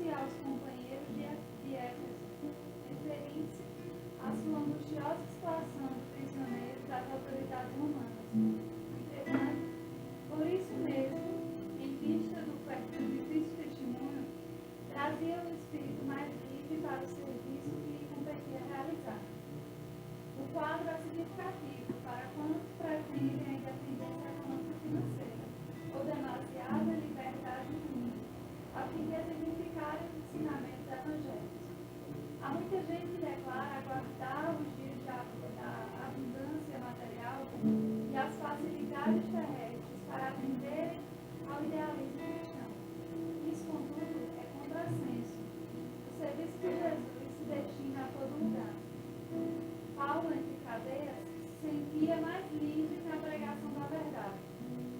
disse aos companheiros de Éfeso, referindo-se à sua angustiosa situação de prisioneiro das autoridades romanas. Entretanto, por isso mesmo, em vista do difícil testemunho, trazia o espírito mais livre para o serviço que lhe competia realizar. O quadro é significativo para quantos pretendem a independência econômica financeira ou demasiada liberdade no mundo, a fim de exemplificarem os ensinamentos evangélicos. Há muita gente que declara aguardar os dias da abundância material e as facilidades terrestres para atenderem ao idealismo cristão. Isso, contudo, é contrassenso. O serviço de Jesus se destina a todo lugar. Paulo, entre cadeias, se sentia mais livre na pregação da verdade.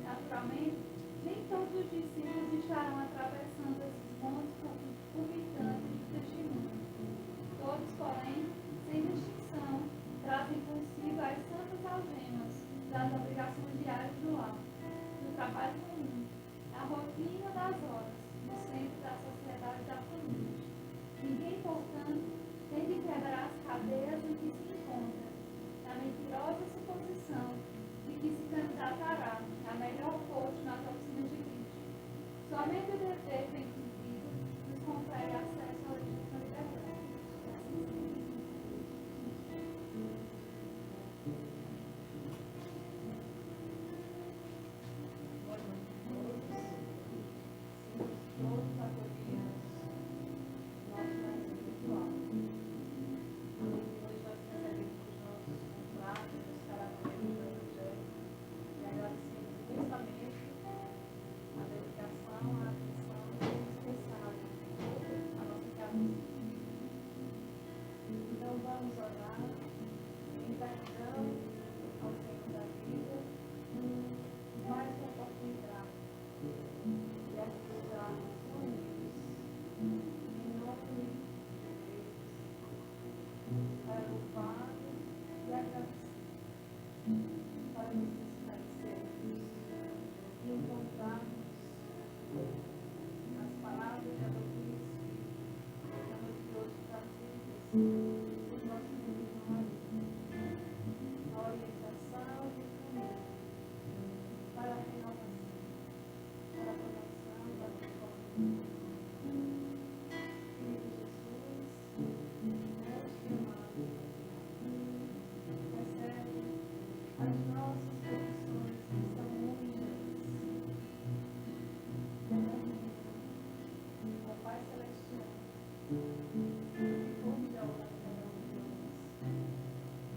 Naturalmente, nem todos os discípulos estarão atravessando esses montes palpitantes de testemunho. Todos, porém, sem distinção, trazem consigo as santas algemas das obrigações diárias do lar, do trabalho comum, a rotina das horas, no centro da sociedade da família. Ninguém, portanto, tem de quebrar as cadeias em que se encontra, na mentirosa suposição de que se candidatará a melhor posto nas oficinas de Cristo. Somente o dever bem cumprido nos confere acesso à legítima liberdade. Então vamos orar em perdão ao Senhor da vida, mais uma oportunidade de acreditarmos unidos em nome de Deus, para louvar e agradecer, para nos esclarecermos e encontrarmos as palavras da doutrina espírita, que a noite de hoje trazidas os nossos irmãos, a orientação e o caminho para a renovação, para a promoção da reforma. Filho Jesus, Deus te amado, recebe as nossas petições que são únicas. Ó Pai Celestial, que cuide ao lado de cada um de nós,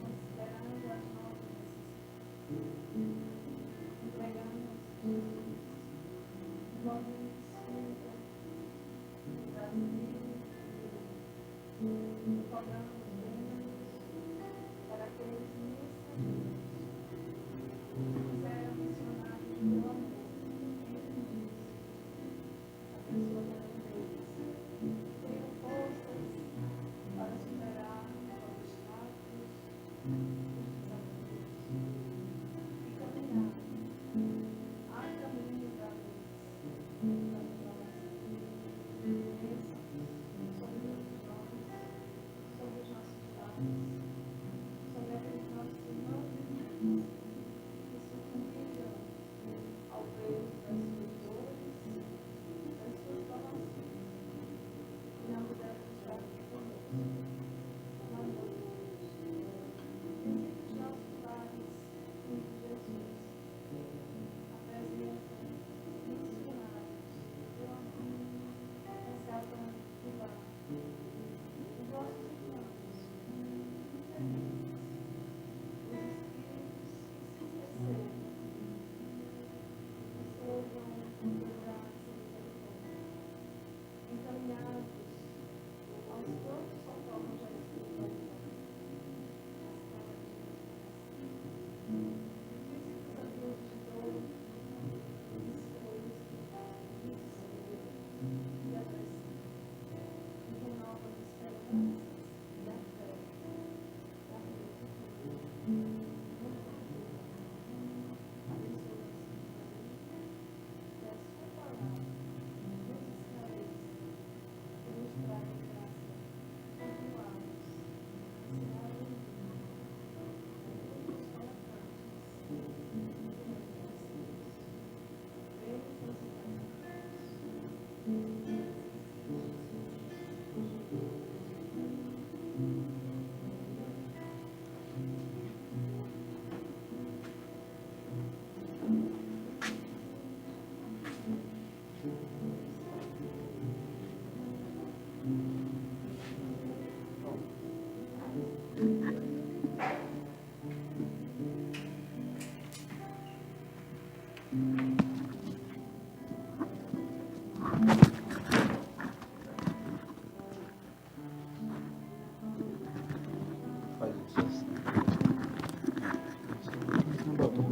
considerando as nossas necessidades, entregamos Jesus, de modo simples, brasileiro, cobramos bênçãos para aqueles mensageiros que quiseram mencionar o amor entre nós, abençoando eles, tenham forças para superar os obstáculos, os desafios e caminhar a caminho da luz, da renovação. Bênçãos sobre todos nós, sobre os nossos lares, sobre aqueles nossos irmãos e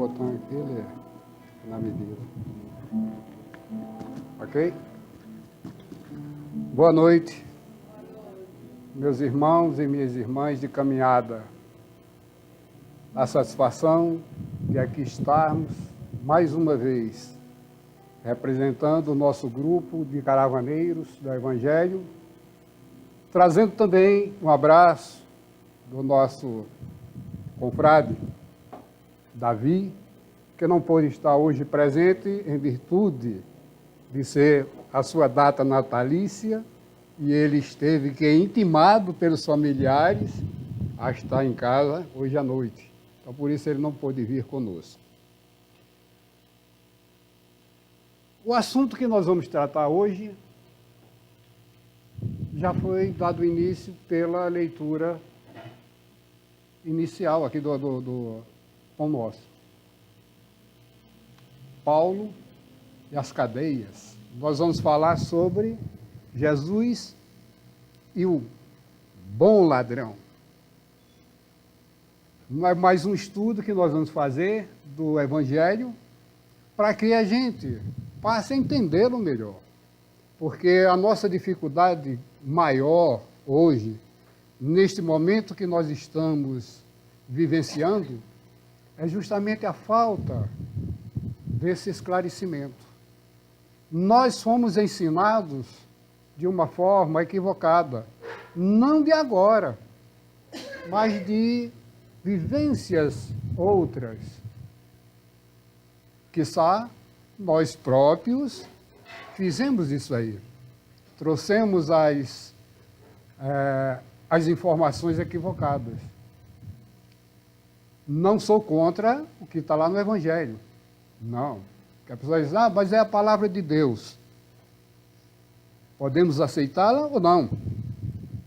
botão aqui, ele é na medida. Ok? Boa noite, meus irmãos e minhas irmãs de caminhada. A satisfação de aqui estarmos mais uma vez representando o nosso grupo de caravaneiros do Evangelho, trazendo também um abraço do nosso confrade Davi, que não pôde estar hoje presente em virtude de ser a sua data natalícia, e ele esteve intimado pelos familiares a estar em casa hoje à noite. Então, por isso ele não pôde vir conosco. O assunto que nós vamos tratar hoje já foi dado início pela leitura inicial aqui do Pão Nosso. Paulo e as cadeias. Nós vamos falar sobre Jesus e o bom ladrão. Não é mais um estudo que nós vamos fazer do Evangelho para que a gente passe a entendê-lo melhor. Porque a nossa dificuldade maior hoje, neste momento que nós estamos vivenciando, é justamente a falta desse esclarecimento. Nós fomos ensinados de uma forma equivocada, não de agora, mas de vivências outras. Quiçá nós próprios fizemos isso aí. Trouxemos as informações equivocadas. Não sou contra o que está lá no Evangelho. Não. Que a pessoa diz, mas é a palavra de Deus. Podemos aceitá-la ou não?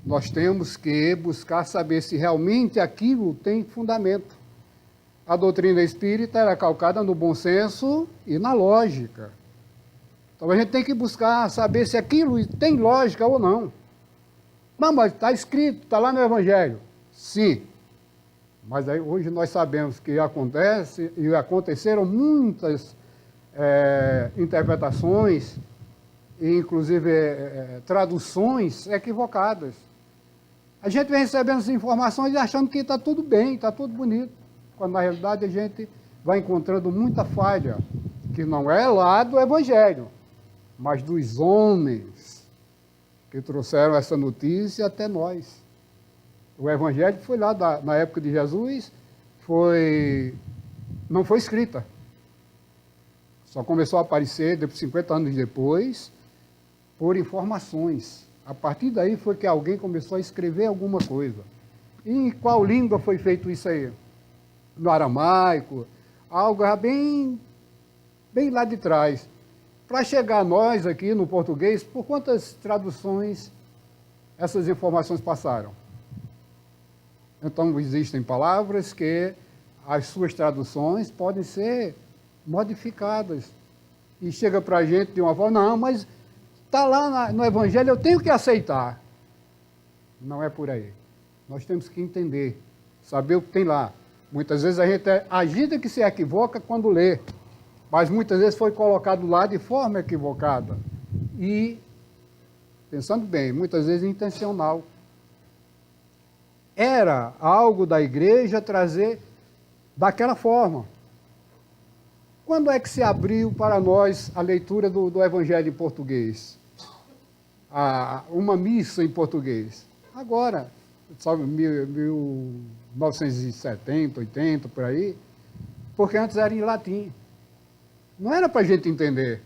Nós temos que buscar saber se realmente aquilo tem fundamento. A doutrina espírita era calcada no bom senso e na lógica. Então a gente tem que buscar saber se aquilo tem lógica ou não. Não, mas está escrito, está lá no Evangelho. Sim. Mas aí, hoje nós sabemos que acontece e aconteceram muitas interpretações, e inclusive traduções equivocadas. A gente vem recebendo as informações e achando que está tudo bem, está tudo bonito, quando na realidade a gente vai encontrando muita falha, que não é lá do Evangelho, mas dos homens que trouxeram essa notícia até nós. O Evangelho foi lá, na época de Jesus, não foi escrita. Só começou a aparecer 50 anos depois, por informações. A partir daí foi que alguém começou a escrever alguma coisa. E em qual língua foi feito isso aí? No aramaico, algo bem lá de trás. Para chegar a nós aqui no português, por quantas traduções essas informações passaram? Então, existem palavras que as suas traduções podem ser modificadas. E chega para a gente de uma forma, não, mas está lá no Evangelho, eu tenho que aceitar. Não é por aí. Nós temos que entender, saber o que tem lá. Muitas vezes a gente que se equivoca quando lê, mas muitas vezes foi colocado lá de forma equivocada. E, pensando bem, muitas vezes intencional. Era algo da igreja trazer daquela forma. Quando é que se abriu para nós a leitura do Evangelho em português? Uma missa em português? Agora, sabe, 1970, 80, por aí, porque antes era em latim. Não era para a gente entender.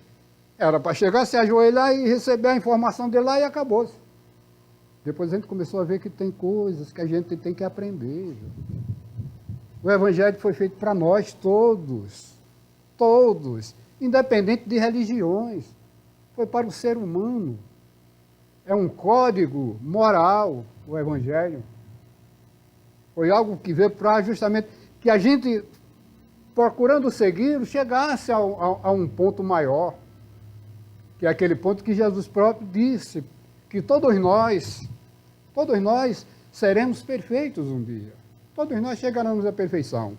Era para chegar, se ajoelhar e receber a informação de lá e acabou-se. Depois a gente começou a ver que tem coisas que a gente tem que aprender. O Evangelho foi feito para nós todos, independente de religiões. Foi para o ser humano. É um código moral, o Evangelho. Foi algo que veio para justamente que a gente, procurando seguir, chegasse a um ponto maior, que é aquele ponto que Jesus próprio disse, que todos nós seremos perfeitos um dia. Todos nós chegaremos à perfeição.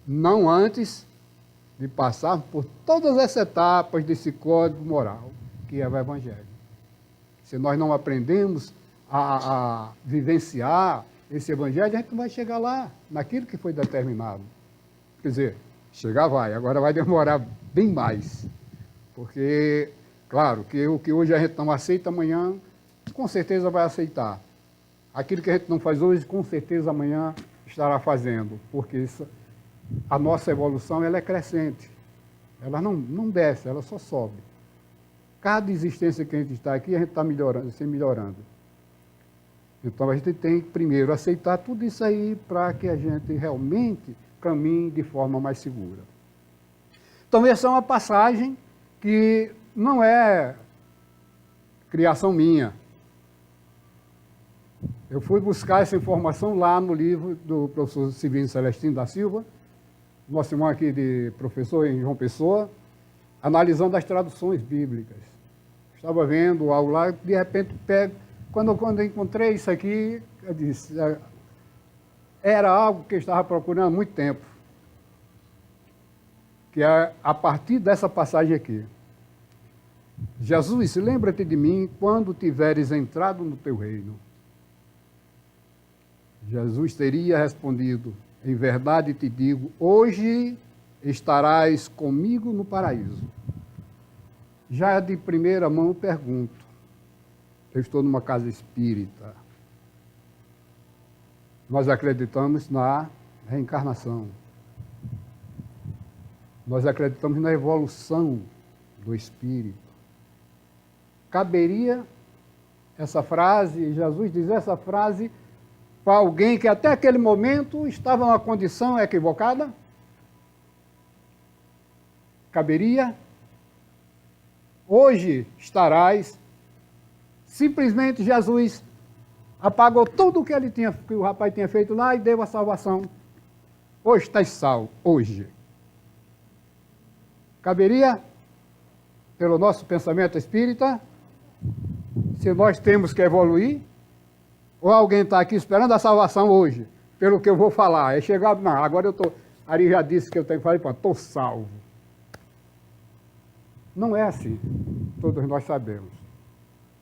não antes de passar por todas essas etapas desse código moral, que é o Evangelho. Se nós não aprendemos a vivenciar esse Evangelho, a gente não vai chegar lá, naquilo que foi determinado. Quer dizer, chegar vai, agora vai demorar bem mais. Porque, claro, que o que hoje a gente não aceita, amanhã, com certeza vai aceitar. Aquilo que a gente não faz hoje, com certeza amanhã estará fazendo. Porque isso, a nossa evolução ela é crescente. Ela não desce, ela só sobe. Cada existência que a gente está aqui, a gente está melhorando, se melhorando. Então a gente tem que primeiro aceitar tudo isso aí para que a gente realmente caminhe de forma mais segura. Então essa é uma passagem que não é criação minha. Eu fui buscar essa informação lá no livro do professor Severino Celestino da Silva, nosso irmão aqui de professor em João Pessoa, analisando as traduções bíblicas. Estava vendo algo lá, de repente pego. Quando eu encontrei isso aqui, eu disse, era algo que eu estava procurando há muito tempo. Que é a partir dessa passagem aqui. Jesus, lembra-te de mim quando tiveres entrado no teu reino. Jesus teria respondido, em verdade te digo, hoje estarás comigo no paraíso. Já de primeira mão pergunto, eu estou numa casa espírita. Nós acreditamos na reencarnação. Nós acreditamos na evolução do espírito. Caberia essa frase, Jesus diz essa frase para alguém que até aquele momento estava numa condição equivocada? Caberia? Hoje estarás. Simplesmente Jesus apagou tudo o que que o rapaz tinha feito lá e deu a salvação. Hoje estás salvo, hoje. Caberia, pelo nosso pensamento espírita, se nós temos que evoluir, ou alguém está aqui esperando a salvação hoje, pelo que eu vou falar, é chegar, não, agora eu estou, Ari já disse que eu tenho que falar, estou salvo. Não é assim, todos nós sabemos,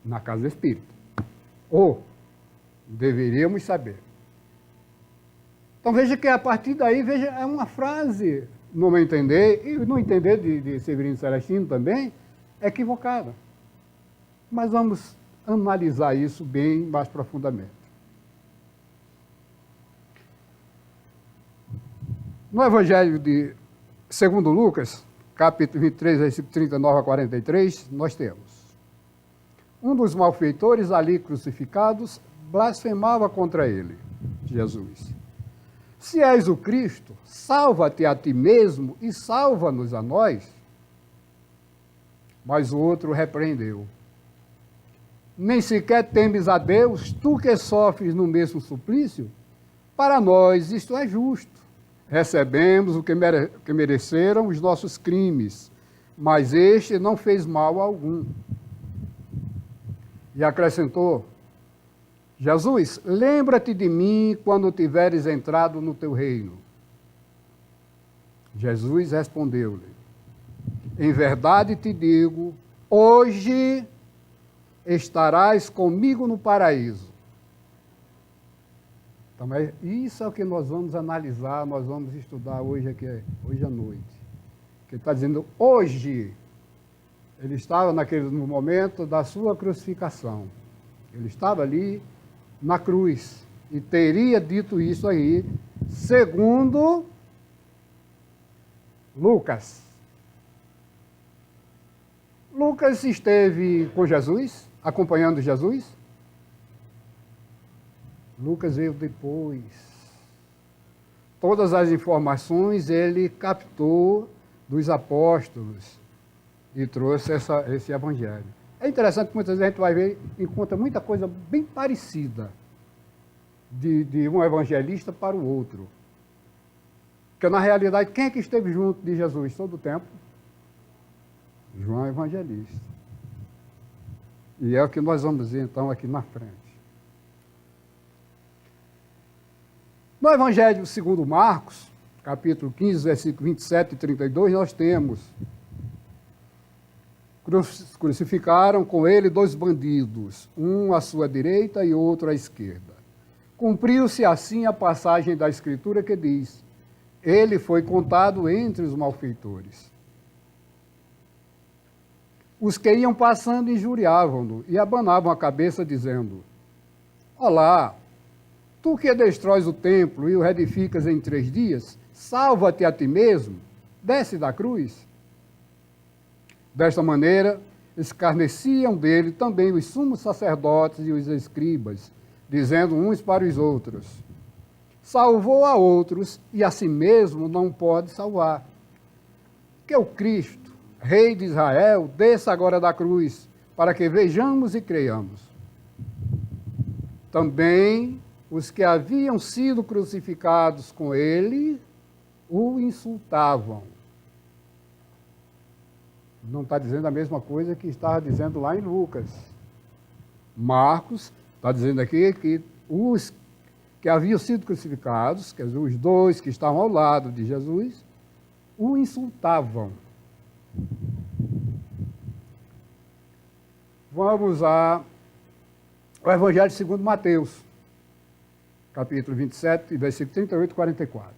na casa espírita. Ou deveríamos saber. Então veja que a partir daí, veja, é uma frase, no meu entender, e no entender de Severino Celestino também, equivocada. Mas vamos analisar isso bem mais profundamente. No Evangelho de segundo Lucas, capítulo 23, versículo 39 a 43, nós temos. Um dos malfeitores ali crucificados blasfemava contra ele, Jesus. Se és o Cristo, salva-te a ti mesmo e salva-nos a nós. Mas o outro repreendeu. Nem sequer temes a Deus, tu que sofres no mesmo suplício? Para nós isto é justo. Recebemos o que mereceram os nossos crimes, mas este não fez mal algum. E acrescentou, Jesus, lembra-te de mim quando tiveres entrado no teu reino. Jesus respondeu-lhe, em verdade te digo, hoje estarás comigo no paraíso. Então, isso é o que nós vamos analisar, nós vamos estudar hoje à noite. Que está dizendo, hoje, ele estava no momento da sua crucificação. Ele estava ali na cruz e teria dito isso aí, segundo Lucas. Lucas esteve com Jesus, acompanhando Jesus. Lucas veio depois. Todas as informações ele captou dos apóstolos e trouxe esse evangelho. É interessante que muitas vezes a gente vai ver, encontra muita coisa bem parecida de um evangelista para o outro. Porque, na realidade, quem é que esteve junto de Jesus todo o tempo? João Evangelista. E é o que nós vamos ver, então, aqui na frente. No Evangelho segundo Marcos, capítulo 15, versículo 27 e 32, nós temos: crucificaram com ele 2 bandidos, um à sua direita e outro à esquerda. Cumpriu-se assim a passagem da Escritura que diz: ele foi contado entre os malfeitores. Os que iam passando injuriavam-no e abanavam a cabeça, dizendo: olá, tu que destróis o templo e o reedificas em 3 dias, salva-te a ti mesmo, desce da cruz. Desta maneira, escarneciam dele também os sumos sacerdotes e os escribas, dizendo uns para os outros: salvou a outros e a si mesmo não pode salvar. Que o Cristo, Rei de Israel, desça agora da cruz, para que vejamos e creiamos. Também os que haviam sido crucificados com ele o insultavam. Não está dizendo a mesma coisa que estava dizendo lá em Lucas. Marcos está dizendo aqui que os que haviam sido crucificados, quer dizer, os 2 que estavam ao lado de Jesus, o insultavam. Vamos ao Evangelho segundo Mateus, capítulo 27, versículo 38 e 44.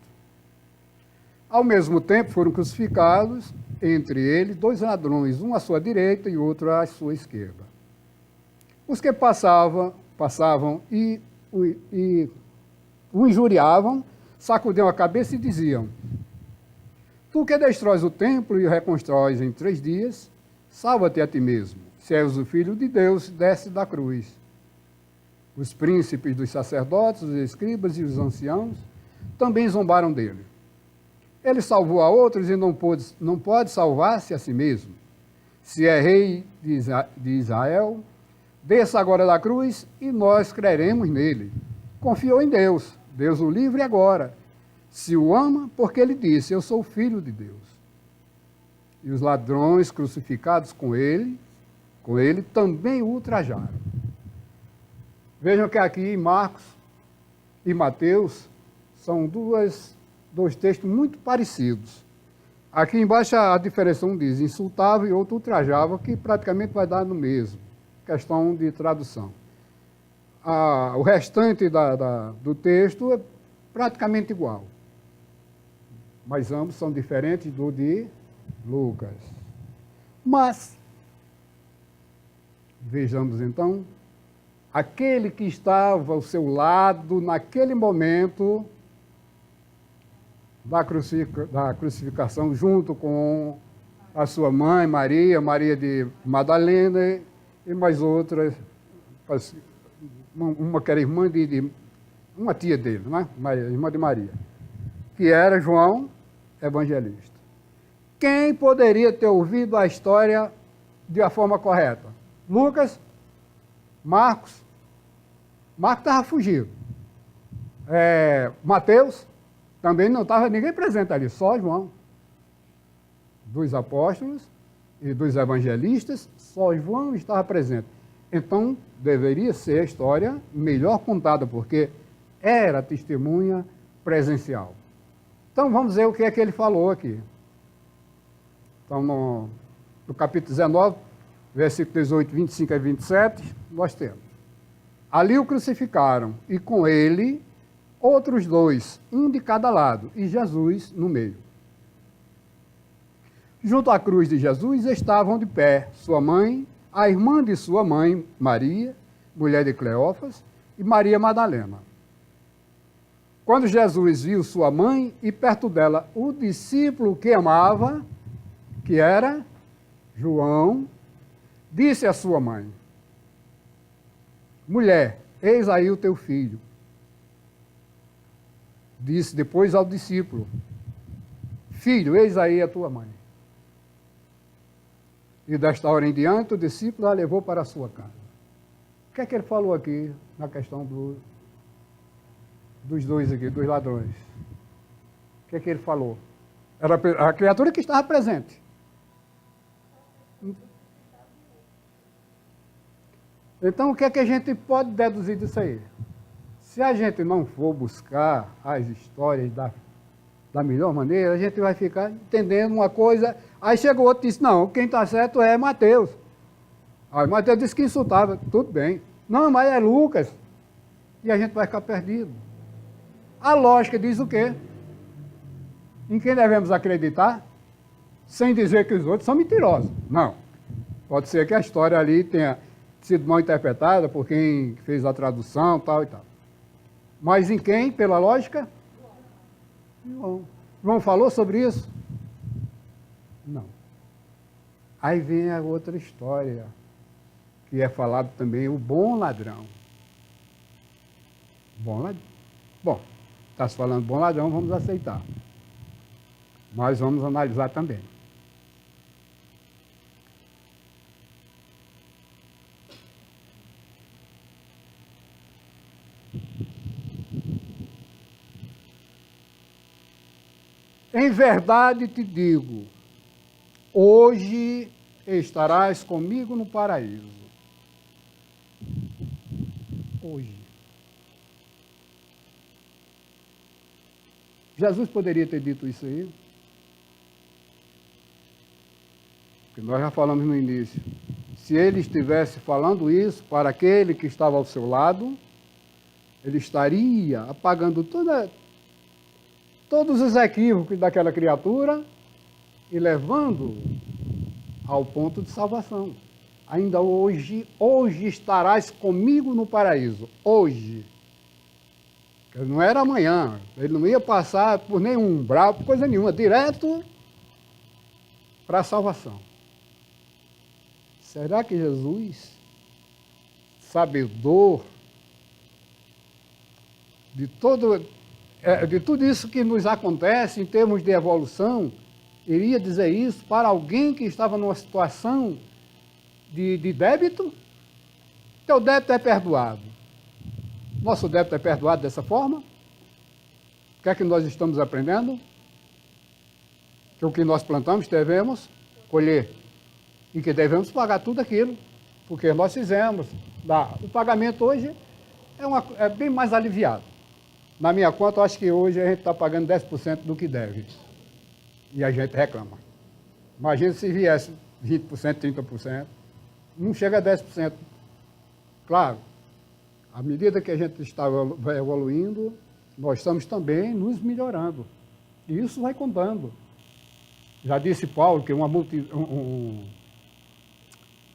Ao mesmo tempo foram crucificados entre eles 2 ladrões, um à sua direita e outro à sua esquerda. Os que passavam e o injuriavam, sacudiam a cabeça e diziam: tu que destróis o templo e o reconstróis em 3 dias, salva-te a ti mesmo. Se és o Filho de Deus, desce da cruz. Os príncipes dos sacerdotes, os escribas e os anciãos também zombaram dele. Ele salvou a outros e não pode salvar-se a si mesmo. Se é rei de Israel, desça agora da cruz e nós creremos nele. Confiou em Deus, Deus o livre agora. Se o ama, porque ele disse: eu sou filho de Deus. E os ladrões crucificados com ele também o ultrajaram. Vejam que aqui em Marcos e Mateus são dois textos muito parecidos. Aqui embaixo a diferença, um diz insultava e outro ultrajava, que praticamente vai dar no mesmo. Questão de tradução. O restante do texto é praticamente igual. Mas ambos são diferentes do de Lucas. Mas, vejamos então, aquele que estava ao seu lado naquele momento da crucificação, junto com a sua mãe, Maria de Madalena e mais outras, uma que era irmã de uma tia dele, né? Irmã de Maria, que era João Evangelista. Quem poderia ter ouvido a história de uma forma correta? Lucas? Marcos? Marcos estava fugido. Mateus? Também não estava ninguém presente ali, só João. Dos apóstolos e dos evangelistas, só João estava presente. Então, deveria ser a história melhor contada, porque era testemunha presencial. Então, vamos ver o que é que ele falou aqui. Então, no capítulo 19, versículo 18, 25 a 27, nós temos: ali o crucificaram, e com ele outros 2, um de cada lado, e Jesus no meio. Junto à cruz de Jesus estavam de pé sua mãe, a irmã de sua mãe, Maria, mulher de Cleófas, e Maria Madalena. Quando Jesus viu sua mãe e perto dela o discípulo que amava, que era João, disse à sua mãe: mulher, eis aí o teu filho. Disse depois ao discípulo: filho, eis aí a tua mãe. E desta hora em diante o discípulo a levou para a sua casa. O que é que ele falou aqui na questão dos 2 aqui, dos ladrões? O que é que ele falou? Era a criatura que estava presente. Então, o que é que a gente pode deduzir disso aí? Se a gente não for buscar as histórias da melhor maneira, a gente vai ficar entendendo uma coisa. Aí chega o outro e diz, não, quem está certo é Mateus. Aí Mateus disse que insultava, tudo bem. Não, mas é Lucas. E a gente vai ficar perdido. A lógica diz o quê? Em quem devemos acreditar? Sem dizer que os outros são mentirosos. Não. Pode ser que a história ali tenha sido mal interpretada por quem fez a tradução, tal e tal. Mas em quem, pela lógica? João. João falou sobre isso? Não. Aí vem a outra história, que é falado também o bom ladrão. Bom ladrão. Bom, está se falando bom ladrão, vamos aceitar. Mas vamos analisar também. Em verdade te digo, hoje estarás comigo no paraíso. Hoje. Jesus poderia ter dito isso aí? Porque nós já falamos no início. Se ele estivesse falando isso para aquele que estava ao seu ele estaria apagando todos os equívocos daquela criatura e levando ao ponto de salvação. Ainda hoje estarás comigo no paraíso. Hoje. Porque não era amanhã. Ele não ia passar por nenhum umbral, por coisa nenhuma. Direto para a salvação. Será que Jesus, sabedor de tudo isso que nos acontece em termos de evolução, iria dizer isso para alguém que estava numa situação de débito? Teu débito é perdoado. Nosso débito é perdoado dessa forma? O que é que nós estamos aprendendo? Que o que nós plantamos devemos colher. E que devemos pagar tudo aquilo, porque nós fizemos. O pagamento hoje é bem mais aliviado. Na minha conta, eu acho que hoje a gente está pagando 10% do que deve. E a gente reclama. Imagina se viesse 20%, 30%. Não chega a 10%. Claro, à medida que a gente está evoluindo, nós estamos também nos melhorando. E isso vai contando. Já disse Paulo que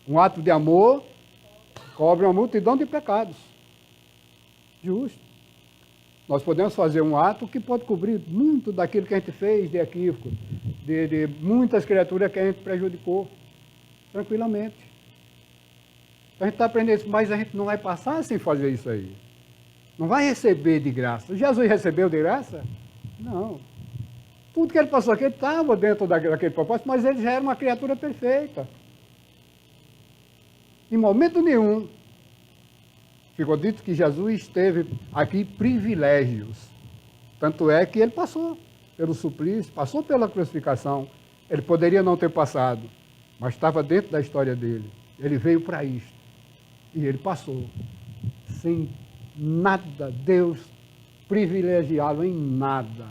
um ato de amor cobre uma multidão de pecados. Justo. Nós podemos fazer um ato que pode cobrir muito daquilo que a gente fez de equívoco, de muitas criaturas que a gente prejudicou, tranquilamente. A gente está aprendendo isso, mas a gente não vai passar sem fazer isso aí. Não vai receber de graça. Jesus recebeu de graça? Não. Tudo que ele passou aqui, ele estava dentro daquele propósito, mas ele já era uma criatura perfeita. Em momento nenhum, ficou dito que Jesus teve aqui privilégios. Tanto é que ele passou pelo suplício, passou pela crucificação. Ele poderia não ter passado, mas estava dentro da história dele. Ele veio para isto. E ele passou. Sem nada, Deus privilegiá-lo em nada.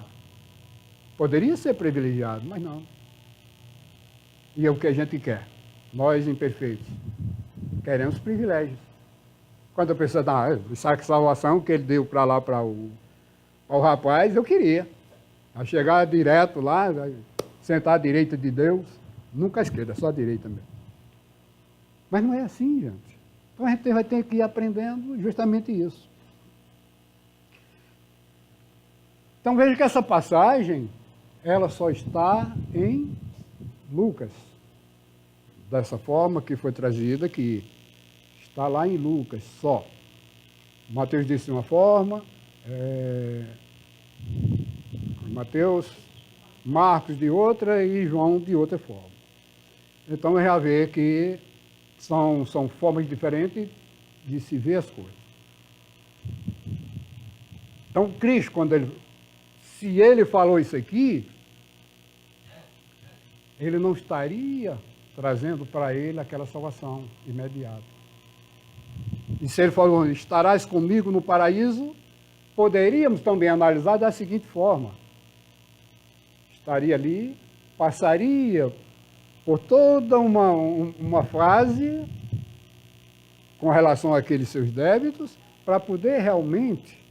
Poderia ser privilegiado, mas não. E é o que a gente quer. Nós, imperfeitos, queremos privilégios. Quando a pessoa dá saque salvação que ele deu para lá, para o rapaz, eu queria. A chegar direto lá, sentar à direita de Deus, nunca à esquerda, só à direita mesmo. Mas não é assim, gente. Então a gente vai ter que ir aprendendo justamente isso. Então veja que essa passagem, ela só está em Lucas. Dessa forma que foi trazida aqui. Está lá em Lucas, só. Mateus disse de uma forma, Marcos de outra e João de outra forma. Então, já vê que são formas diferentes de se ver as coisas. Então, Cristo, se ele falou isso aqui, ele não estaria trazendo para ele aquela salvação imediata. E se ele falou, estarás comigo no paraíso, poderíamos também analisar da seguinte forma. estaria ali, passaria por toda uma fase com relação àqueles seus débitos, para poder realmente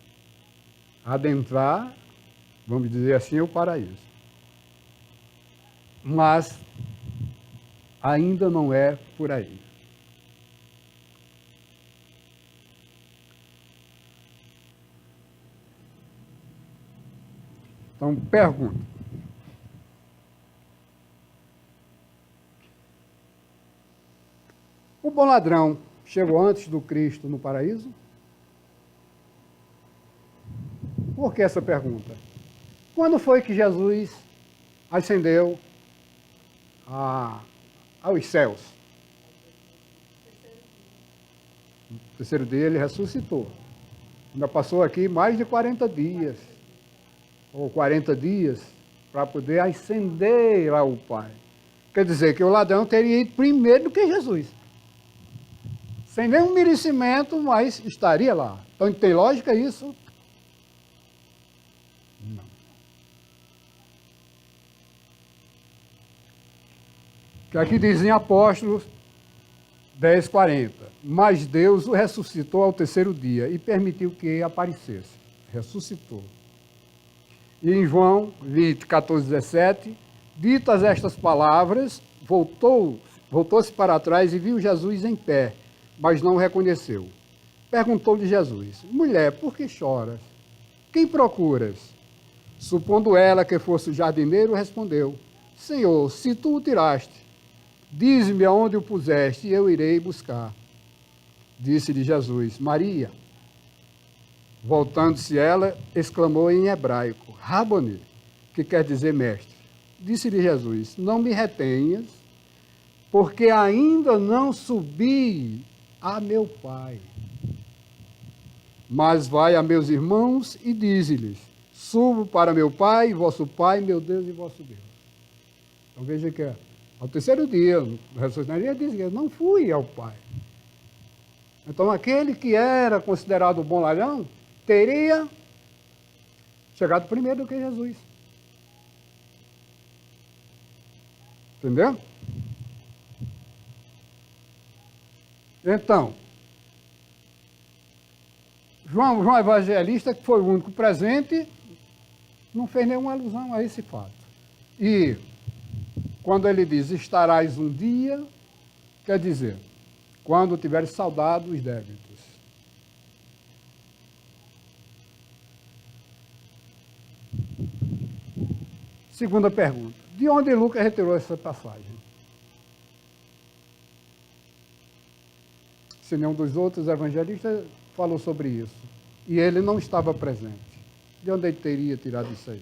adentrar, vamos dizer assim, o paraíso. Mas ainda não é por aí. Então, pergunta. O bom ladrão chegou antes do Cristo no paraíso? Por que essa pergunta? Quando foi que Jesus ascendeu aos céus? No terceiro dia ele ressuscitou. Ainda passou aqui mais de 40 dias, ou 40 dias, para poder ascender ao Pai. Quer dizer que o ladrão teria ido primeiro do que Jesus. Sem nenhum merecimento, mas estaria lá. Então tem lógica isso? Não. Que aqui diz em Apóstolos 10:40. Mas Deus o ressuscitou ao terceiro dia e permitiu que aparecesse. Ressuscitou. E em João 20:14-17, ditas estas palavras, voltou-se para trás e viu Jesus em pé, mas não o reconheceu. Perguntou-lhe Jesus: mulher, por que choras? Quem procuras? Supondo ela que fosse o jardineiro, respondeu: Senhor, se tu o tiraste, dize-me aonde o puseste e eu irei buscar. Disse-lhe Jesus: Maria. Voltando-se ela, exclamou em hebraico: Raboni, que quer dizer mestre. Disse-lhe Jesus: não me retenhas, porque ainda não subi a meu Pai. Mas vai a meus irmãos e dize-lhes: subo para meu Pai, vosso Pai, meu Deus e vosso Deus. Então veja que ao terceiro dia, no raciocínio, diz que eu não fui ao Pai. Então aquele que era considerado o bom ladrão teria chegado primeiro do que Jesus. Entendeu? Então, João Evangelista, que foi o único presente, não fez nenhuma alusão a esse fato. E quando ele diz, estarás um dia, quer dizer, quando tiveres saudado os débitos. Segunda pergunta. De onde Lucas retirou essa passagem? Se nenhum dos outros evangelistas falou sobre isso. E ele não estava presente. De onde ele teria tirado isso aí?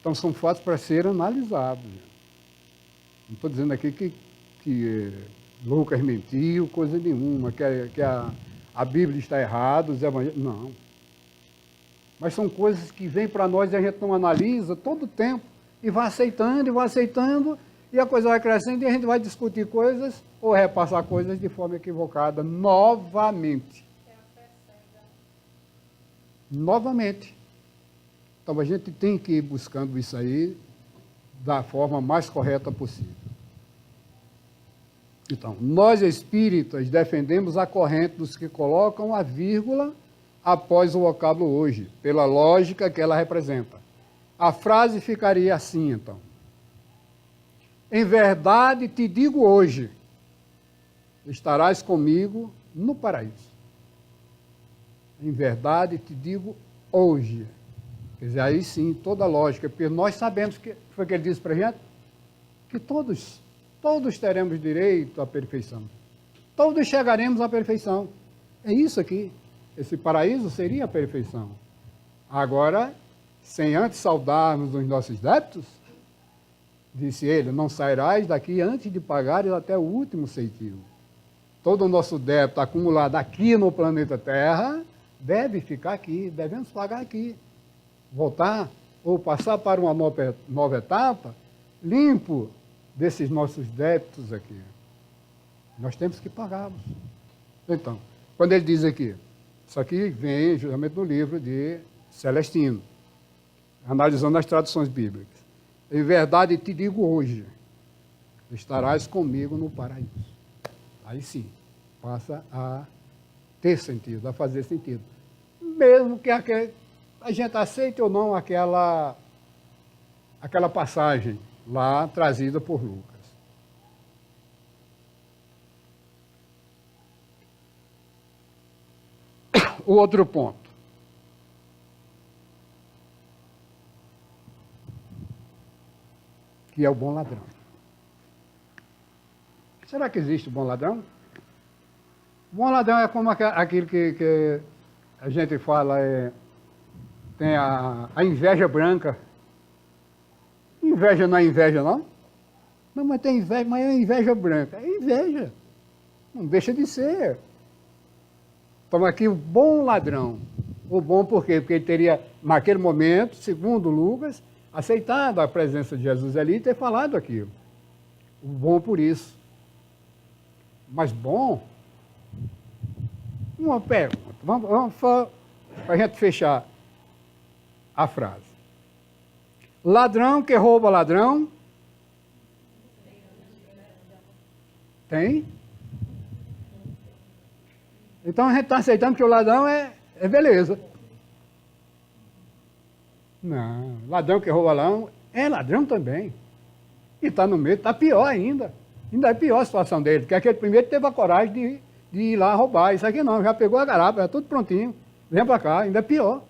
Então são fatos para serem analisados. Não estou dizendo aqui que Lucas mentiu, coisa nenhuma, que a Bíblia está errada, os evangelhos. Não. Mas são coisas que vêm para nós e a gente não analisa todo o tempo, e vai aceitando, e a coisa vai crescendo, e a gente vai discutir coisas, ou repassar coisas de forma equivocada, novamente. Novamente. Então a gente tem que ir buscando isso aí da forma mais correta possível. Então, nós espíritas defendemos a corrente dos que colocam a vírgula após o vocábulo hoje, pela lógica que ela representa. A frase ficaria assim, então. Em verdade te digo hoje, estarás comigo no paraíso. Em verdade te digo hoje. Quer dizer, aí sim, toda a lógica, porque nós sabemos que foi o que ele disse para a gente, que todos teremos direito à perfeição. Todos chegaremos à perfeição. É isso aqui. Esse paraíso seria a perfeição. Agora, sem antes saudarmos os nossos débitos, disse ele, não sairás daqui antes de pagares até o último centavo. Todo o nosso débito acumulado aqui no planeta Terra deve ficar aqui, devemos pagar aqui. Voltar ou passar para uma nova etapa, limpo desses nossos débitos aqui. Nós temos que pagá-los. Então, quando ele diz aqui, isso aqui vem justamente no livro de Celestino. analisando as traduções bíblicas. Em verdade te digo hoje, estarás comigo no paraíso. Aí sim, passa a ter sentido, a fazer sentido. Mesmo que a gente aceite ou não aquela passagem lá trazida por Lucas. O outro ponto. Que é o bom ladrão. Será que existe o bom ladrão? O bom ladrão é como aquilo que a gente fala, tem a inveja branca. Inveja não é inveja, não? Não, mas tem inveja, mas é inveja branca. É inveja. Não deixa de ser. Então aqui o bom ladrão. O bom por quê? Porque ele teria, naquele momento, segundo Lucas, aceitado a presença de Jesus ali e ter falado aquilo. O bom por isso. Mas bom? Uma pergunta. Vamos para a gente fechar a frase. Ladrão que rouba ladrão. Tem? Então a gente está aceitando que o ladrão é beleza. Não, ladrão que rouba ladrão é ladrão também. E está no meio, está pior ainda. Ainda é pior a situação dele, porque aquele primeiro teve a coragem de ir lá roubar. Isso aqui não, já pegou a garapa, já tudo prontinho. Vem para cá, ainda é pior.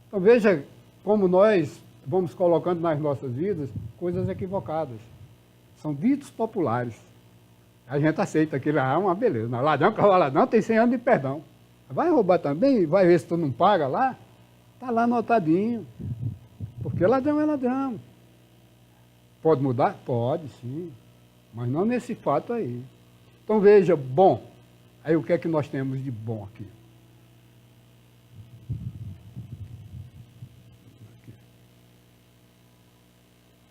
Então veja como nós vamos colocando nas nossas vidas coisas equivocadas. São ditos populares. A gente aceita aquilo, uma beleza. Não, ladrão que rouba ladrão tem 100 anos de perdão. Vai roubar também, vai ver se tu não paga lá. Está lá anotadinho. Porque ladrão é ladrão. Pode mudar? Pode, sim. Mas não nesse fato aí. Então veja, bom. Aí o que é que nós temos de bom aqui?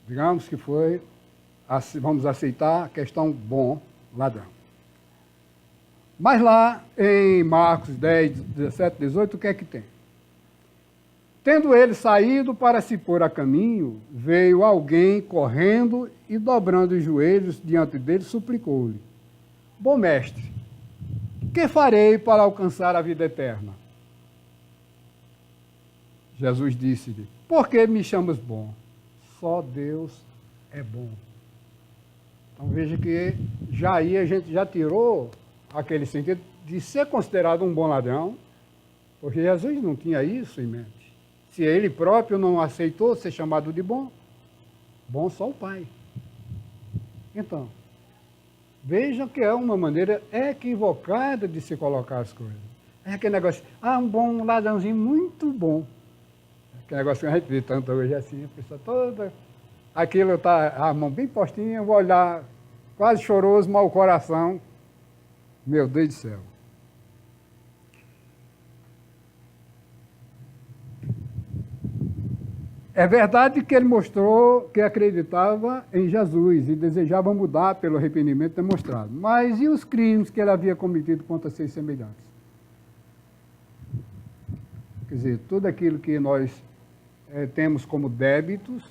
Digamos que foi, vamos aceitar a questão bom, ladrão. Mas lá em Marcos 10, 17, 18, o que é que tem? Tendo ele saído para se pôr a caminho, veio alguém correndo e, dobrando os joelhos diante dele, suplicou-lhe: Bom mestre, que farei para alcançar a vida eterna? Jesus disse-lhe: Por que me chamas bom? Só Deus é bom. Então veja que já aí a gente já tirou aquele sentido de ser considerado um bom ladrão, porque Jesus não tinha isso em mente. Se ele próprio não aceitou ser chamado de bom, bom só o Pai. Então, vejam que é uma maneira equivocada de se colocar as coisas. É aquele negócio, um bom ladrãozinho muito bom. Aquele negócio que a gente vê tanto hoje assim, a pessoa toda, aquilo está a mão bem postinha, eu vou olhar quase choroso, mau coração. Meu Deus do céu. É verdade que ele mostrou que acreditava em Jesus e desejava mudar pelo arrependimento demonstrado. Mas e os crimes que ele havia cometido contra seus semelhantes? Quer dizer, tudo aquilo que nós temos como débitos,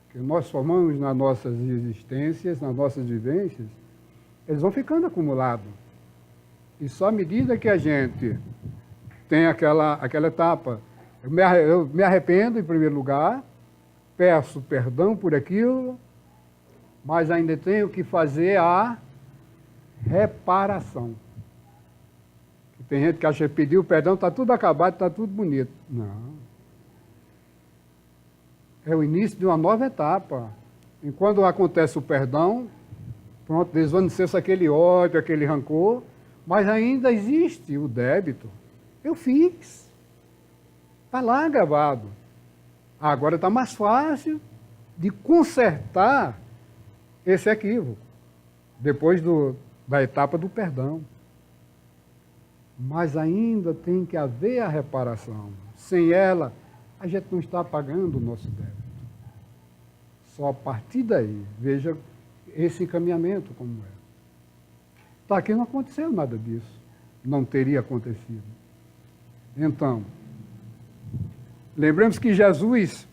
que nós formamos nas nossas existências, nas nossas vivências, eles vão ficando acumulados. E só à medida que a gente tem aquela etapa, eu me arrependo em primeiro lugar, peço perdão por aquilo, mas ainda tenho que fazer a reparação. Tem gente que acha que pediu perdão, está tudo acabado, está tudo bonito. Não. É o início de uma nova etapa. E quando acontece o perdão, pronto, desvaneceu-se aquele ódio, aquele rancor, mas ainda existe o débito. Eu fiz. Está lá gravado. Agora está mais fácil de consertar esse equívoco, depois da etapa do perdão. Mas ainda tem que haver a reparação. Sem ela, a gente não está pagando o nosso débito. Só a partir daí, veja esse encaminhamento como é. Tá, aqui não aconteceu nada disso. Não teria acontecido. Então, lembramos que Jesus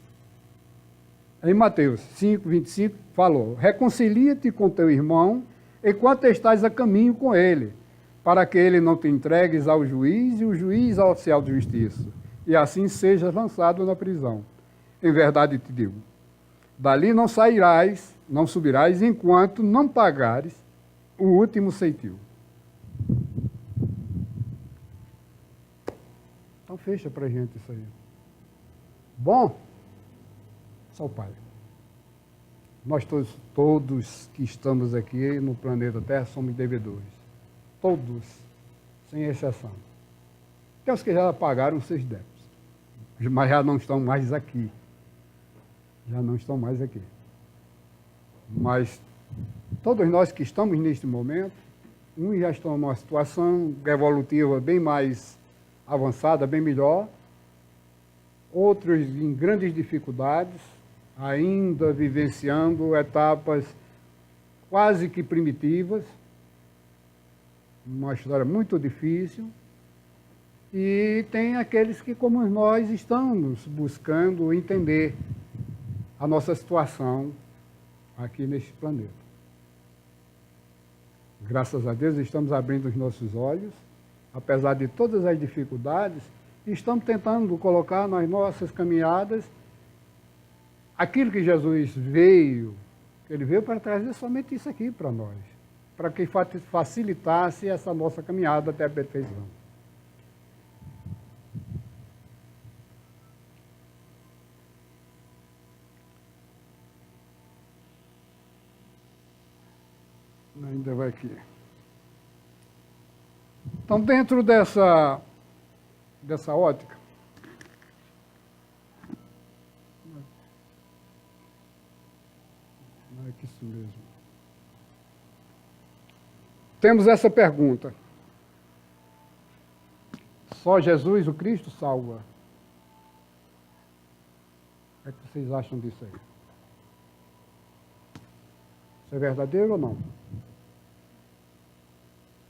Em Mateus 5, 25, falou: reconcilia-te com teu irmão enquanto estás a caminho com ele, para que ele não te entregues ao juiz e o juiz ao oficial de justiça, e assim sejas lançado na prisão. Em verdade te digo, dali não sairás, não subirás, enquanto não pagares o último ceitil. Então fecha para a gente isso aí. Bom, só o Pai. Nós todos que estamos aqui no planeta Terra somos devedores. Todos, sem exceção. Tem os que já pagaram seus débitos, mas já não estão mais aqui. Já não estão mais aqui. Mas todos nós que estamos neste momento, uns já estão numa situação evolutiva bem mais avançada, bem melhor, outros em grandes dificuldades, ainda vivenciando etapas quase que primitivas, uma história muito difícil, e tem aqueles que, como nós, estamos buscando entender a nossa situação aqui neste planeta. Graças a Deus estamos abrindo os nossos olhos, apesar de todas as dificuldades, e estamos tentando colocar nas nossas caminhadas aquilo que Jesus veio, ele veio para trazer somente isso aqui para nós, para que facilitasse essa nossa caminhada até a perfeição. Ainda vai aqui. Então, dentro dessa ótica, não é que isso mesmo. Temos essa pergunta. Só Jesus, o Cristo, salva? O que vocês acham disso aí? Isso é verdadeiro ou não?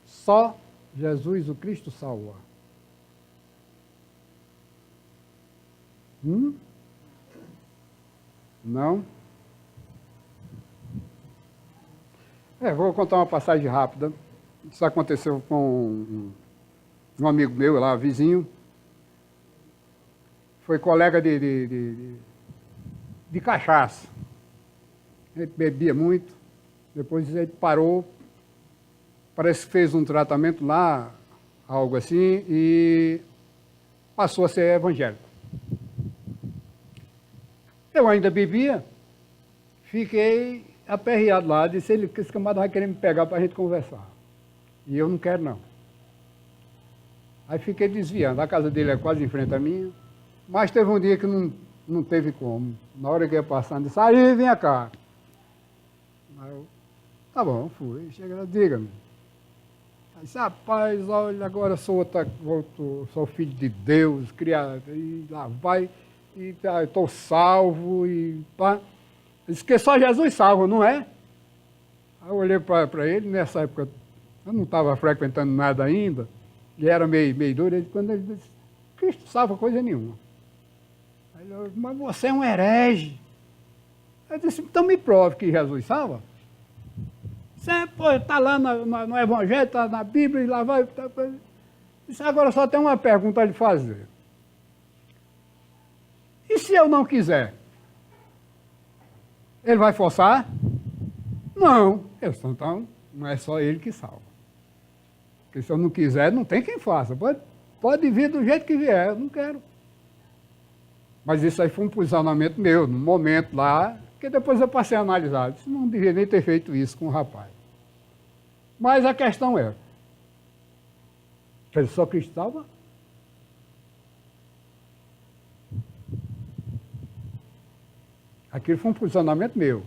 Só Jesus, o Cristo, salva. Não? Vou contar uma passagem rápida. Isso aconteceu com um amigo meu lá, vizinho. Foi colega de cachaça. Ele bebia muito. Depois ele parou. Parece que fez um tratamento lá, algo assim, e passou a ser evangélico. Eu ainda bebia, fiquei aperreado lá, disse ele que esse camarada vai querer me pegar para a gente conversar. E eu não quero, não. Aí fiquei desviando. A casa dele é quase em frente à minha, mas teve um dia que não teve como. Na hora que ia passando, disse: aí, vem cá. Aí eu, tá bom, fui. Chega lá, diga-me. Aí disse: rapaz, olha, agora sou filho de Deus, criado, e lá vai, e estou salvo, e pá. Disse que só Jesus salva, não é? Aí eu olhei para ele, nessa época eu não estava frequentando nada ainda, ele era meio duro, quando ele disse: Cristo salva coisa nenhuma. Aí eu, mas você é um herege. Eu disse: então me prove que Jesus salva. Você está lá no Evangelho, está na Bíblia, e lá vai. Disse: agora só tem uma pergunta a lhe fazer. E se eu não quiser? Ele vai forçar? Não. Então, não é só ele que salva. Porque se eu não quiser, não tem quem faça. Pode vir do jeito que vier, eu não quero. Mas isso aí foi um posicionamento meu, no momento lá, que depois eu passei a analisar. Disse: não devia nem ter feito isso com o rapaz. Mas a questão é, ele só Cristo salva? Aquilo foi um posicionamento meu,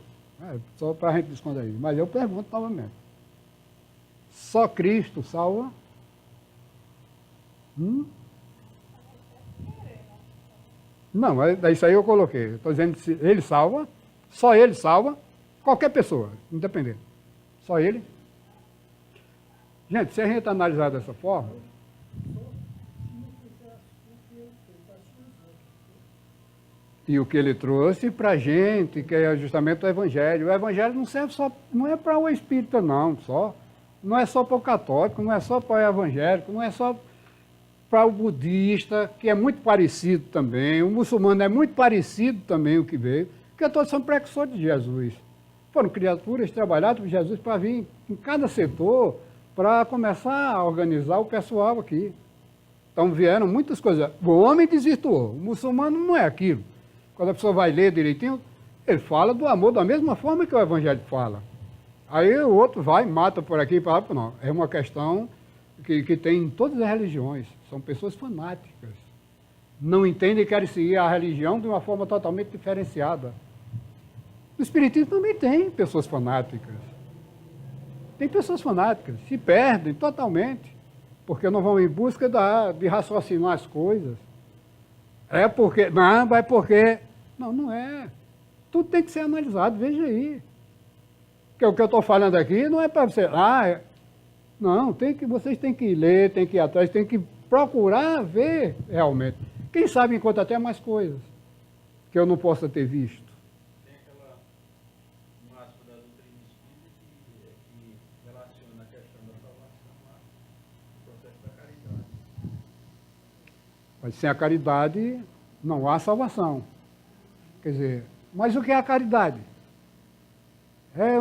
só para a gente esconder isso. Mas eu pergunto novamente: só Cristo salva? Não, isso aí eu coloquei. Estou dizendo que ele salva, só ele salva, qualquer pessoa, independente. Só ele. Gente, se a gente analisar dessa forma, E o que ele trouxe para a gente, que é justamente o Evangelho. O Evangelho não serve só, não é para o espírita, não, só. Não é só para o católico, não é só para o evangélico, não é só para o budista, que é muito parecido também. O muçulmano é muito parecido também o que veio, porque todos são precursores de Jesus. Foram criaturas trabalhadas por Jesus para vir em cada setor para começar a organizar o pessoal aqui. Então vieram muitas coisas. O homem desvirtuou, o muçulmano não é aquilo. Quando a pessoa vai ler direitinho, ele fala do amor da mesma forma que o Evangelho fala. Aí o outro vai, mata por aqui e para lá. Não, é uma questão que tem em todas as religiões. São pessoas fanáticas. Não entendem e querem seguir a religião de uma forma totalmente diferenciada. No Espiritismo também tem pessoas fanáticas. Tem pessoas fanáticas, se perdem totalmente, porque não vão em busca de raciocinar as coisas. É porque, não, é porque... Não, não é. Tudo tem que ser analisado, veja aí. Porque o que eu estou falando aqui não é para você... Não, vocês têm que ler, têm que ir atrás, têm que procurar ver realmente. Quem sabe encontra até mais coisas que eu não possa ter visto. Tem aquela máxima da doutrina espírita que relaciona a questão da salvação ao processo da caridade. Mas sem a caridade não há salvação. Quer dizer, mas o que é a caridade? É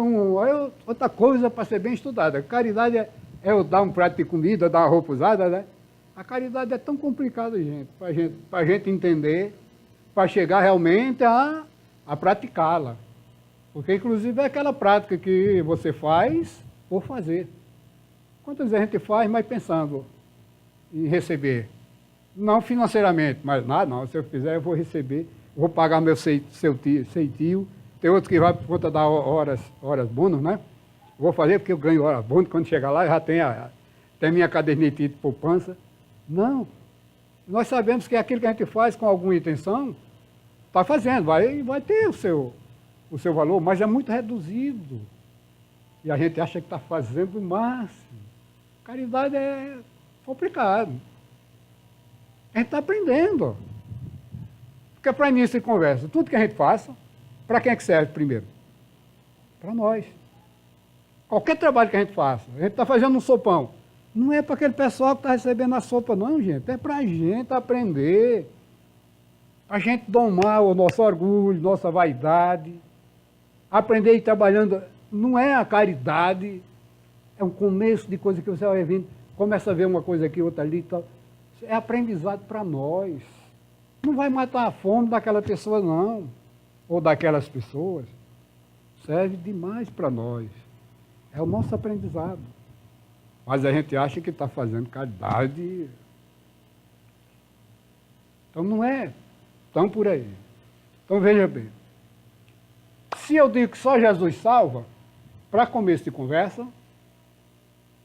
outra coisa para ser bem estudada. Caridade é eu dar um prato de comida, dar uma roupa usada, né? A caridade é tão complicada, gente, para a gente entender, para chegar realmente a praticá-la. Porque, inclusive, é aquela prática que você faz por fazer. Quantas vezes a gente faz, mas pensando em receber? Não financeiramente, mas nada, não. Se eu fizer, eu vou receber. Vou pagar meu ceitio. Tem outros que vai por conta das horas bônus, né? Vou fazer porque eu ganho horas bônus. Quando chegar lá, eu já tenho minha caderneta de poupança. Não. Nós sabemos que aquilo que a gente faz com alguma intenção, está fazendo, vai ter o seu valor, mas é muito reduzido. E a gente acha que está fazendo o máximo. Caridade é complicado. A gente está aprendendo. Porque para início de conversa, tudo que a gente faça, para quem é que serve primeiro? Para nós. Qualquer trabalho que a gente faça, a gente está fazendo um sopão, não é para aquele pessoal que está recebendo a sopa, não, gente. É para a gente aprender, para a gente domar o nosso orgulho, nossa vaidade, aprender a ir trabalhando. Não é a caridade, é um começo de coisa que você vai vendo, começa a ver uma coisa aqui, outra ali e tal. É aprendizado para nós. Não vai matar a fome daquela pessoa, não. Ou daquelas pessoas. Serve demais para nós. É o nosso aprendizado. Mas a gente acha que está fazendo caridade. Então não é tão por aí. Então veja bem. Se eu digo que só Jesus salva, para começo de conversa,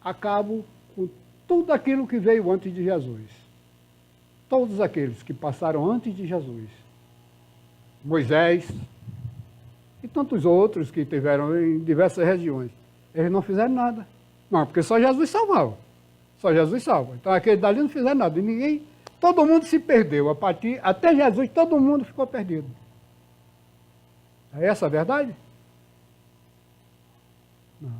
acabo com tudo aquilo que veio antes de Jesus. Todos aqueles que passaram antes de Jesus, Moisés e tantos outros que tiveram em diversas regiões, eles não fizeram nada. Não, porque só Jesus salvava. Só Jesus salva. Então aqueles dali não fizeram nada. E ninguém, todo mundo se perdeu. Até Jesus, todo mundo ficou perdido. É essa a verdade? Não.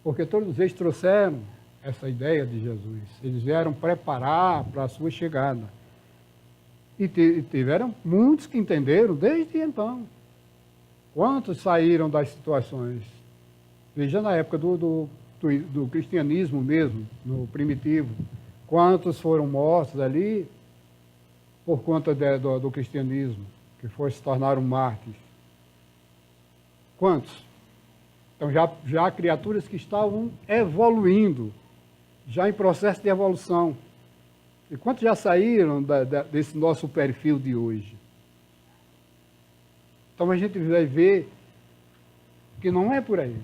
Porque todos eles trouxeram essa ideia de Jesus. Eles vieram preparar para a sua chegada. E tiveram muitos que entenderam desde então. Quantos saíram das situações? Veja na época do cristianismo mesmo, no primitivo. Quantos foram mortos ali por conta do cristianismo, que se tornaram mártires? Quantos? Então já criaturas que estavam evoluindo, já em processo de evolução. E quantos já saíram desse nosso perfil de hoje? Então a gente vai ver que não é por aí.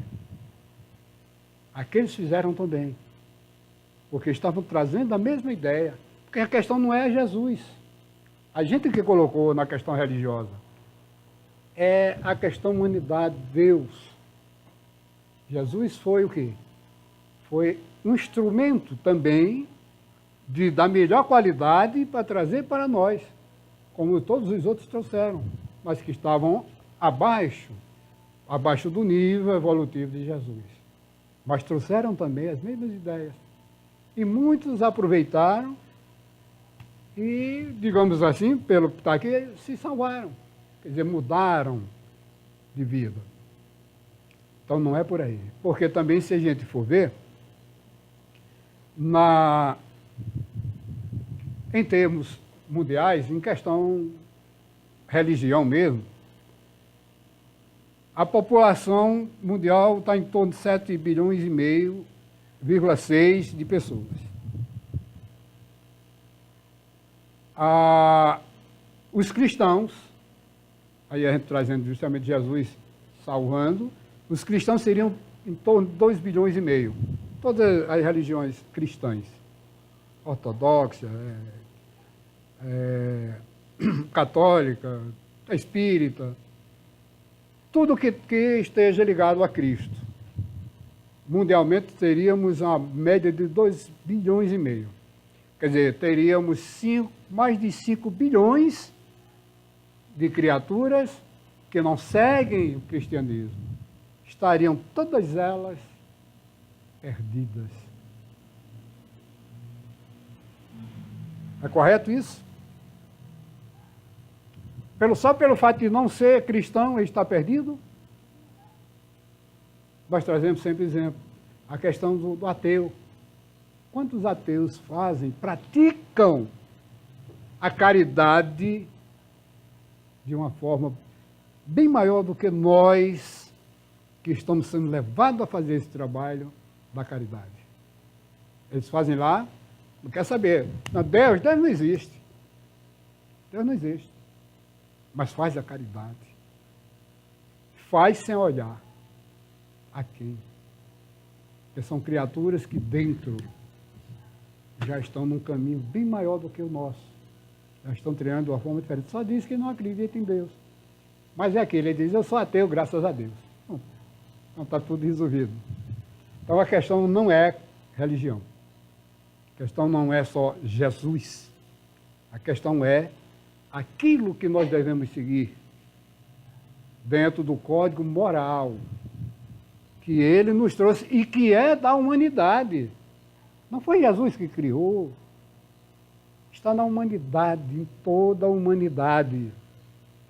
Aqueles fizeram também. Porque estavam trazendo a mesma ideia. Porque a questão não é Jesus. A gente que colocou na questão religiosa. É a questão humanidade, Deus. Jesus foi o quê? Foi um instrumento também da melhor qualidade para trazer para nós. como todos os outros trouxeram, mas que estavam abaixo do nível evolutivo de Jesus. Mas trouxeram também as mesmas ideias. E muitos aproveitaram e, digamos assim, pelo que está aqui, se salvaram. Quer dizer, mudaram de vida. Então não é por aí. Porque também, se a gente for ver, em termos mundiais, em questão religião mesmo, a população mundial está em torno de 7 bilhões e meio, 6 de pessoas. Os cristãos, aí a gente trazendo justamente Jesus salvando, os cristãos seriam em torno de 2 bilhões e meio. Todas as religiões cristãs, ortodoxa, católica, espírita, tudo que esteja ligado a Cristo. Mundialmente teríamos uma média de 2 bilhões e meio. Quer dizer, teríamos mais de 5 bilhões de criaturas que não seguem o cristianismo. Estariam todas elas perdidas. É correto isso? Só pelo fato de não ser cristão, ele está perdido? Nós trazemos sempre exemplo. A questão do ateu. Quantos ateus praticam a caridade de uma forma bem maior do que nós, que estamos sendo levados a fazer esse trabalho da caridade? Eles fazem lá, não quer saber. Não, Deus não existe. Deus não existe. Mas faz a caridade. Faz sem olhar a quem. Porque são criaturas que dentro já estão num caminho bem maior do que o nosso. Já estão treinando de uma forma diferente. Só diz que não acredita em Deus. Mas é aquilo, ele diz, eu sou ateu, graças a Deus. Então está tudo resolvido. Então a questão não é religião. A questão não é só Jesus. A questão é aquilo que nós devemos seguir dentro do código moral que ele nos trouxe e que é da humanidade. Não foi Jesus que criou. Está na humanidade, em toda a humanidade.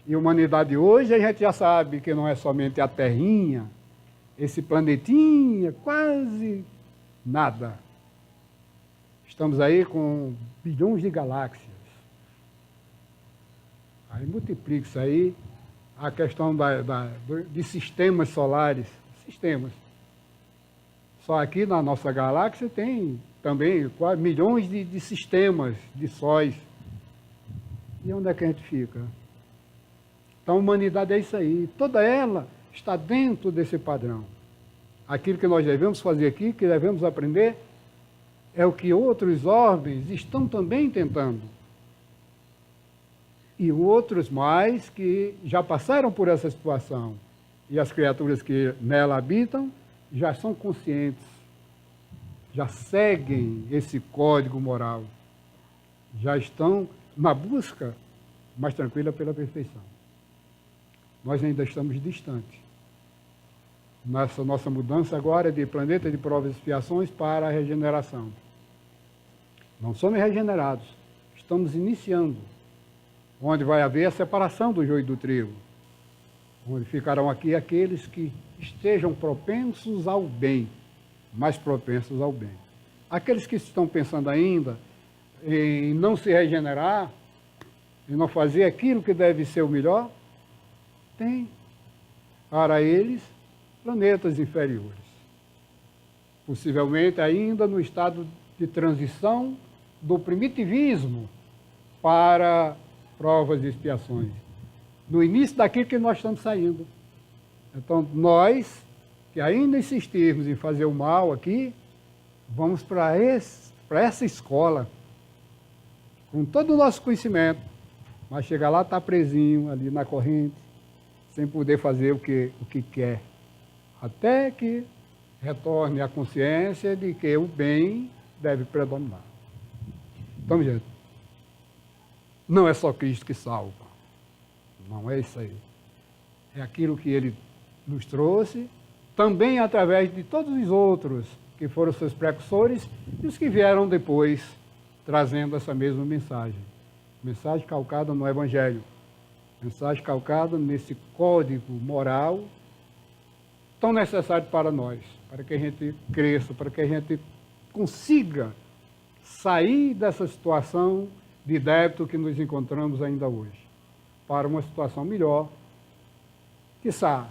E a humanidade hoje a gente já sabe que não é somente a terrinha, esse planetinha, quase nada. Estamos aí com bilhões de galáxias. Aí multiplica isso aí, a questão de sistemas solares. Sistemas. Só aqui na nossa galáxia tem também quase milhões de sistemas de sóis. E onde é que a gente fica? Então a humanidade é isso aí. Toda ela está dentro desse padrão. Aquilo que nós devemos fazer aqui, que devemos aprender, é o que outros ordens estão também tentando. E outros mais que já passaram por essa situação. E as criaturas que nela habitam já são conscientes, já seguem esse código moral, já estão na busca mais tranquila pela perfeição. Nós ainda estamos distantes. Nossa mudança agora é de planeta de provas e expiações para a regeneração. Não somos regenerados, estamos iniciando, onde vai haver a separação do joio e do trigo, onde ficarão aqui aqueles que estejam propensos ao bem, mais propensos ao bem. Aqueles que estão pensando ainda em não se regenerar, em não fazer aquilo que deve ser o melhor, tem para eles planetas inferiores. Possivelmente ainda no estado de transição do primitivismo para provas e expiações. No início daquilo que nós estamos saindo. Então, nós, que ainda insistirmos em fazer o mal aqui, vamos para essa escola, com todo o nosso conhecimento, mas chegar lá, está presinho ali na corrente, sem poder fazer o que quer. Até que retorne a consciência de que o bem deve predominar. Então, gente, não é só Cristo que salva. Não é isso aí. É aquilo que ele nos trouxe, também através de todos os outros que foram seus precursores e os que vieram depois trazendo essa mesma mensagem. Mensagem calcada no Evangelho. Mensagem calcada nesse código moral tão necessário para nós, para que a gente cresça, para que a gente consiga sair dessa situação de débito que nos encontramos ainda hoje, para uma situação melhor, quiçá,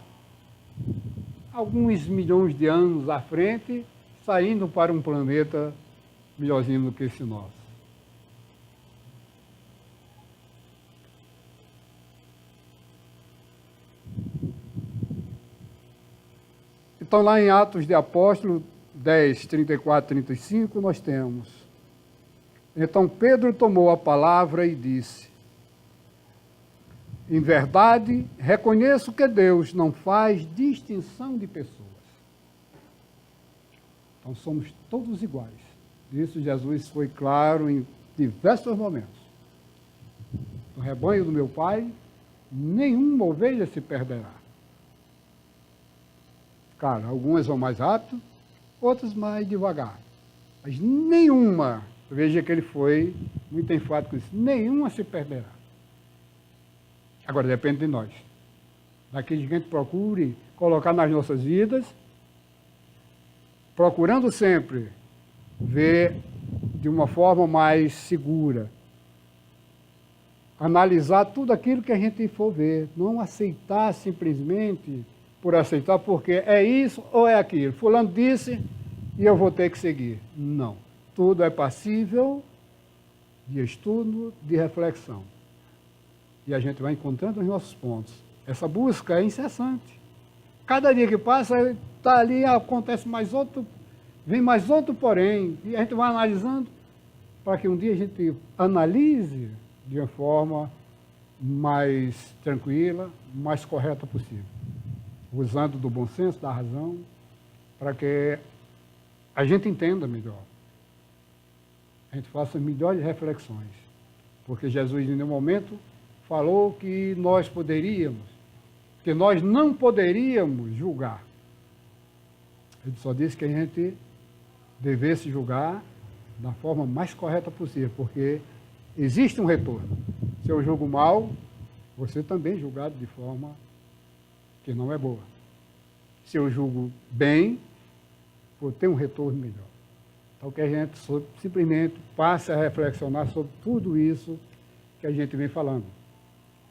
alguns milhões de anos à frente, saindo para um planeta melhorzinho do que esse nosso. Então, lá em Atos de Apóstolo 10, 34, 35, nós temos: então Pedro tomou a palavra e disse: em verdade, reconheço que Deus não faz distinção de pessoas. Então somos todos iguais. Isso Jesus foi claro em diversos momentos. No rebanho do meu Pai, nenhuma ovelha se perderá. Claro, algumas vão mais rápido, outras mais devagar. Mas nenhuma, veja que ele foi muito enfático com isso, nenhuma se perderá. Agora depende de nós. Daquilo que a gente procure colocar nas nossas vidas, procurando sempre ver de uma forma mais segura. Analisar tudo aquilo que a gente for ver. Não aceitar simplesmente por aceitar, porque é isso ou é aquilo. Fulano disse e eu vou ter que seguir. Não. Tudo é passível de estudo, de reflexão. E a gente vai encontrando os nossos pontos. Essa busca é incessante. Cada dia que passa, está ali, acontece mais outro, vem mais outro porém, e a gente vai analisando para que um dia a gente analise de uma forma mais tranquila, mais correta possível. Usando do bom senso, da razão, para que a gente entenda melhor. A gente faça melhores reflexões. Porque Jesus, em nenhum momento, falou que nós poderíamos, que nós não poderíamos julgar. Ele só disse que a gente devesse julgar da forma mais correta possível, porque existe um retorno. Se eu julgo mal, você também é julgado de forma que não é boa. Se eu julgo bem, vou ter um retorno melhor. Então, que a gente simplesmente passe a reflexionar sobre tudo isso que a gente vem falando,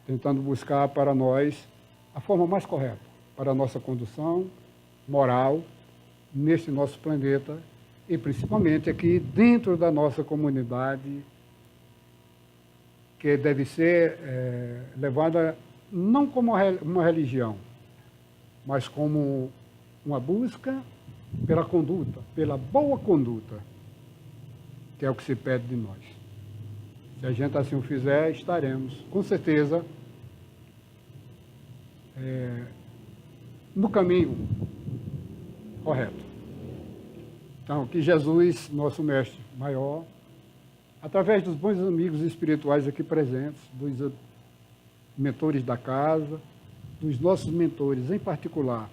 tentando buscar para nós a forma mais correta para a nossa condução moral neste nosso planeta e principalmente aqui dentro da nossa comunidade, que deve ser levada não como uma religião, mas como uma busca pela conduta, pela boa conduta, que é o que se pede de nós. Se a gente assim o fizer, estaremos, com certeza, no caminho correto. Então, que Jesus, nosso mestre maior, através dos bons amigos espirituais aqui presentes, dos mentores da casa, dos nossos mentores em particular,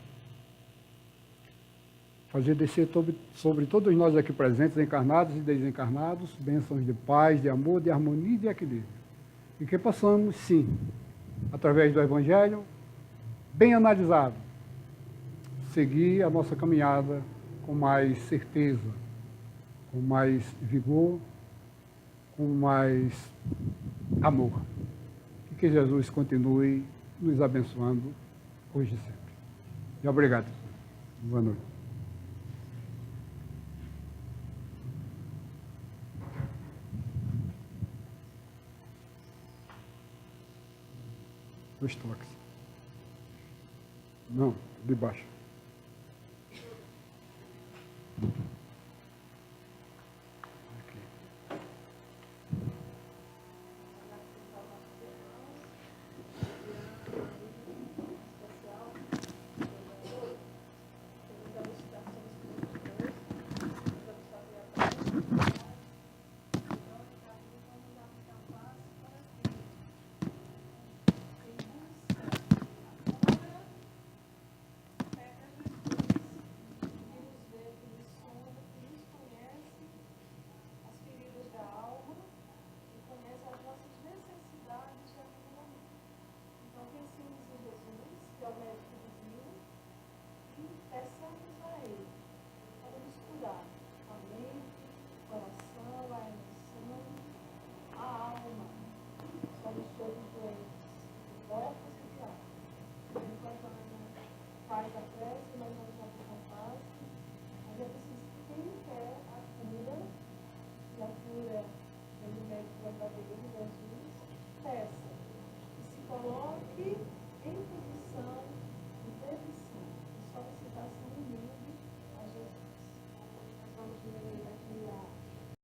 fazer descer sobre todos nós aqui presentes, encarnados e desencarnados, bênçãos de paz, de amor, de harmonia e de equilíbrio. E que possamos, sim, através do Evangelho, bem analisado, seguir a nossa caminhada com mais certeza, com mais vigor, com mais amor. E que Jesus continue nos abençoando hoje e sempre. E obrigado. Boa noite. Dois toques. Não, de baixo. vai fazer